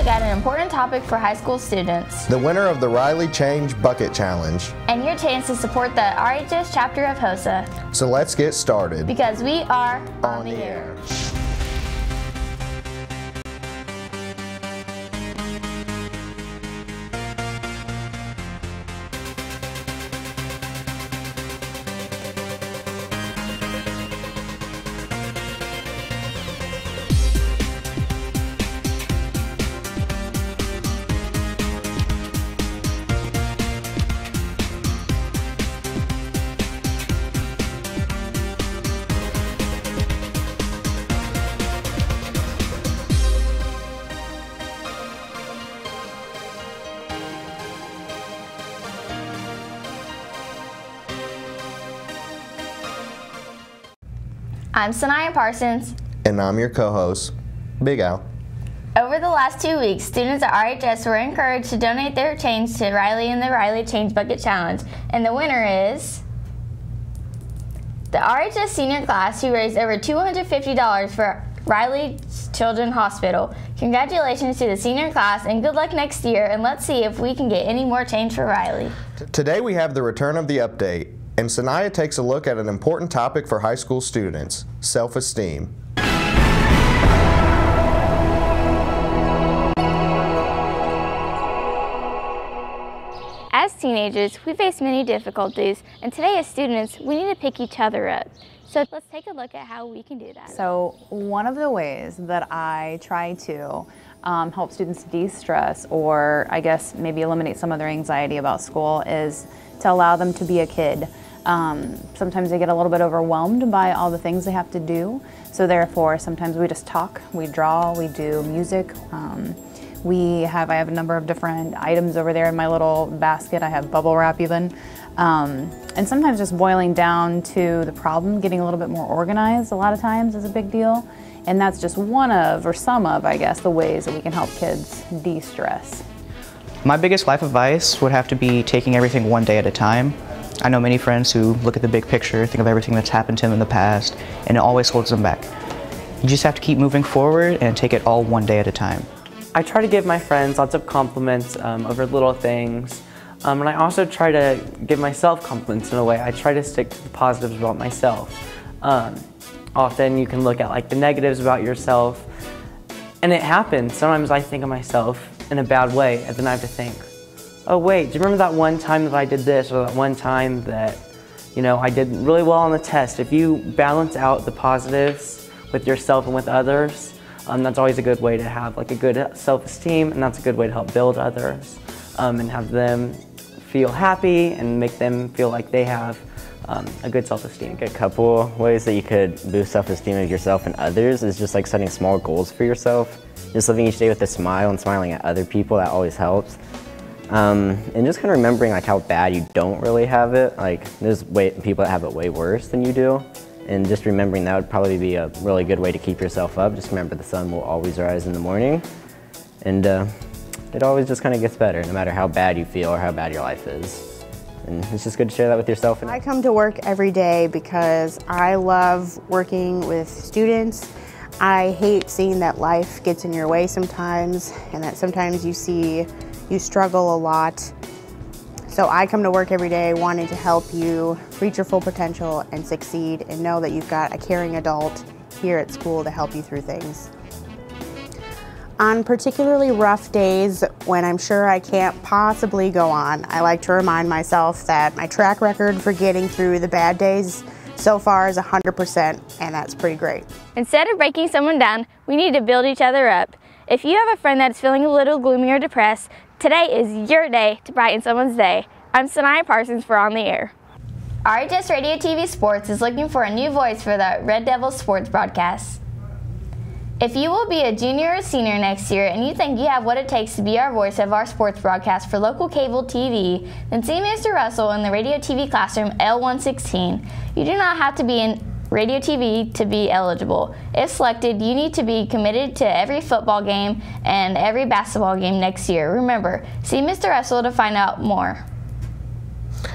look at an important topic for high school students, the winner of the Riley Change Bucket Challenge, and your chance to support the RHS chapter of HOSA. So let's get started. Because we are on the air. I'm Sanaya Parsons. And I'm your co-host, Big Al. Over the last 2 weeks, students at RHS were encouraged to donate their change to Riley in the Riley Change Bucket Challenge. And the winner is the RHS senior class, who raised over $250 for Riley Children's Hospital. Congratulations to the senior class and good luck next year, and let's see if we can get any more change for Riley. Today we have the return of the update, and Sanaya takes a look at an important topic for high school students, self-esteem. As teenagers, we face many difficulties, and today as students, we need to pick each other up. So let's take a look at how we can do that. So one of the ways that I try to help students de-stress, or I guess maybe eliminate some of their anxiety about school, is to allow them to be a kid. Sometimes they get a little bit overwhelmed by all the things they have to do. So therefore, sometimes we just talk, we draw, we do music. I have a number of different items over there in my little basket. I have bubble wrap even. And sometimes just boiling down to the problem, getting a little bit more organized a lot of times is a big deal. And that's just one of, or some of, I guess, the ways that we can help kids de-stress. My biggest life advice would have to be taking everything one day at a time. I know many friends who look at the big picture, think of everything that's happened to them in the past, and it always holds them back. You just have to keep moving forward and take it all one day at a time. I try to give my friends lots of compliments over little things, and I also try to give myself compliments in a way. I try to stick to the positives about myself. Often you can look at like the negatives about yourself, and it happens. Sometimes I think of myself in a bad way, and then I have to think, oh wait, do you remember that one time that I did this, or that one time that, you know, I did really well on the test? If you balance out the positives with yourself and with others, that's always a good way to have like a good self-esteem, and that's a good way to help build others and have them feel happy and make them feel like they have a good self-esteem. A couple ways that you could boost self-esteem of yourself and others is just like setting small goals for yourself. Just living each day with a smile and smiling at other people, that always helps. And just kind of remembering like how bad you don't really have it. Like there's people that have it way worse than you do. And just remembering that would probably be a really good way to keep yourself up. Just remember the sun will always rise in the morning. And it always just kind of gets better, no matter how bad you feel or how bad your life is. And it's just good to share that with yourself. I come to work every day because I love working with students. I hate seeing that life gets in your way sometimes, and that sometimes you struggle a lot. So I come to work every day wanting to help you reach your full potential and succeed, and know that you've got a caring adult here at school to help you through things. On particularly rough days when I'm sure I can't possibly go on, I like to remind myself that my track record for getting through the bad days so far is 100%, and that's pretty great. Instead of breaking someone down, we need to build each other up. If you have a friend that's feeling a little gloomy or depressed, today is your day to brighten someone's day. I'm Sanaya Parsons for On the Air. RHS Radio TV Sports is looking for a new voice for the Red Devils sports broadcast. If you will be a junior or senior next year and you think you have what it takes to be our voice of our sports broadcast for local cable TV, then see Mr. Russell in the Radio TV classroom L116. You do not have to be in Radio TV to be eligible. If selected, you need to be committed to every football game and every basketball game next year. Remember, see Mr. Russell to find out more.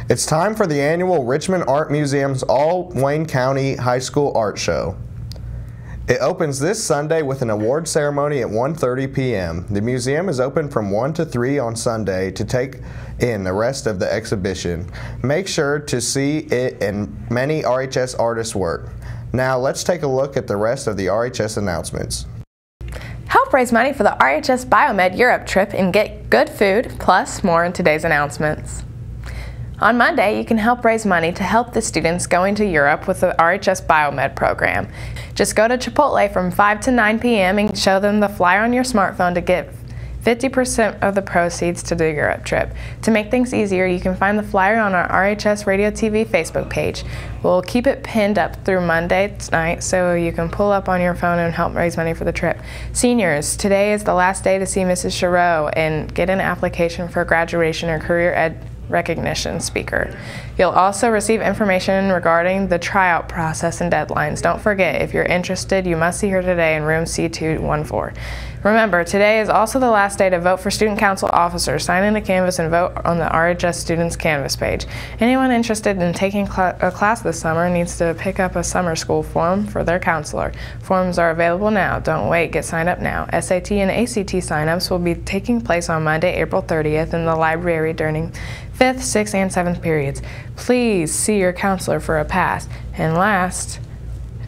It's time for the annual Richmond Art Museum's All Wayne County High School Art Show. It opens this Sunday with an award ceremony at 1:30 p.m. The museum is open from 1 to 3 on Sunday to take in the rest of the exhibition. Make sure to see it and many RHS artists' work. Now let's take a look at the rest of the RHS announcements. Help raise money for the RHS Biomed Europe trip and get good food, plus more in today's announcements. On Monday, you can help raise money to help the students going to Europe with the RHS Biomed program. Just go to Chipotle from 5 to 9 p.m. and show them the flyer on your smartphone to get 50% of the proceeds to the Europe trip. To make things easier, you can find the flyer on our RHS Radio TV Facebook page. We'll keep it pinned up through Monday night so you can pull up on your phone and help raise money for the trip. Seniors, today is the last day to see Mrs. Chereau and get an application for graduation or career ed recognition speaker. You'll also receive information regarding the tryout process and deadlines. Don't forget, if you're interested, you must see her today in room C214. Remember, today is also the last day to vote for student council officers. Sign in the canvas and vote on the RHS Students Canvas page. Anyone interested in taking a class this summer needs to pick up a summer school form for their counselor. Forms are available now. Don't wait, get signed up now. SAT and ACT signups will be taking place on Monday, April 30th in the library during 5th, 6th, and 7th periods. Please see your counselor for a pass. And last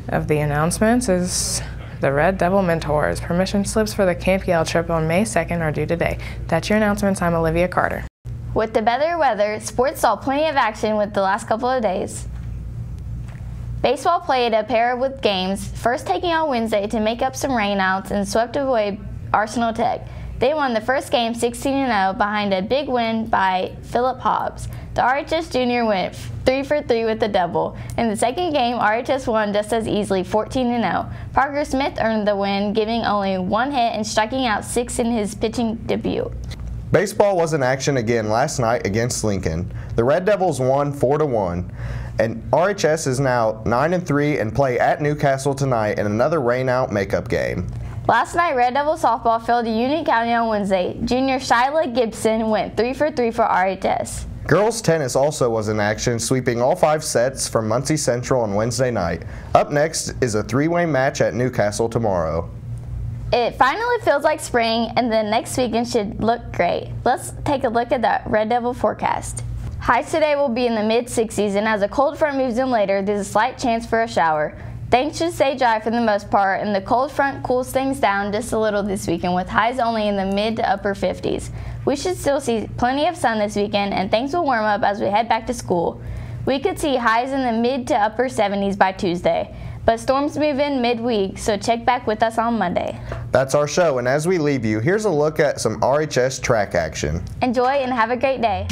of the announcements is the Red Devil Mentors. Permission slips for the Camp Yale trip on May 2nd are due today. That's your announcements. I'm Olivia Carter. With the better weather, sports saw plenty of action with the last couple of days. Baseball played a pair with games, first taking on Wednesday to make up some rainouts and swept away Arsenal Tech. They won the first game 16-0 behind a big win by Philip Hobbs. The RHS Junior went 3 for 3 with the double. In the second game, RHS won just as easily 14-0. Parker Smith earned the win, giving only 1 hit and striking out 6 in his pitching debut. Baseball was in action again last night against Lincoln. The Red Devils won 4-1. And RHS is now 9-3 and play at Newcastle tonight in another rainout makeup game. Last night, Red Devil softball fell to Union County on Wednesday. Junior Shyla Gibson went 3 for 3 for RHS. Girls tennis also was in action, sweeping all 5 sets from Muncie Central on Wednesday night. Up next is a 3-way match at Newcastle tomorrow. It finally feels like spring, and the next weekend should look great. Let's take a look at the Red Devil forecast. Highs today will be in the mid-60s, and as a cold front moves in later, there's a slight chance for a shower. Things should stay dry for the most part, and the cold front cools things down just a little this weekend with highs only in the mid to upper 50s. We should still see plenty of sun this weekend, and things will warm up as we head back to school. We could see highs in the mid to upper 70s by Tuesday, but storms move in midweek, so check back with us on Monday. That's our show, and as we leave you, here's a look at some RHS track action. Enjoy and have a great day.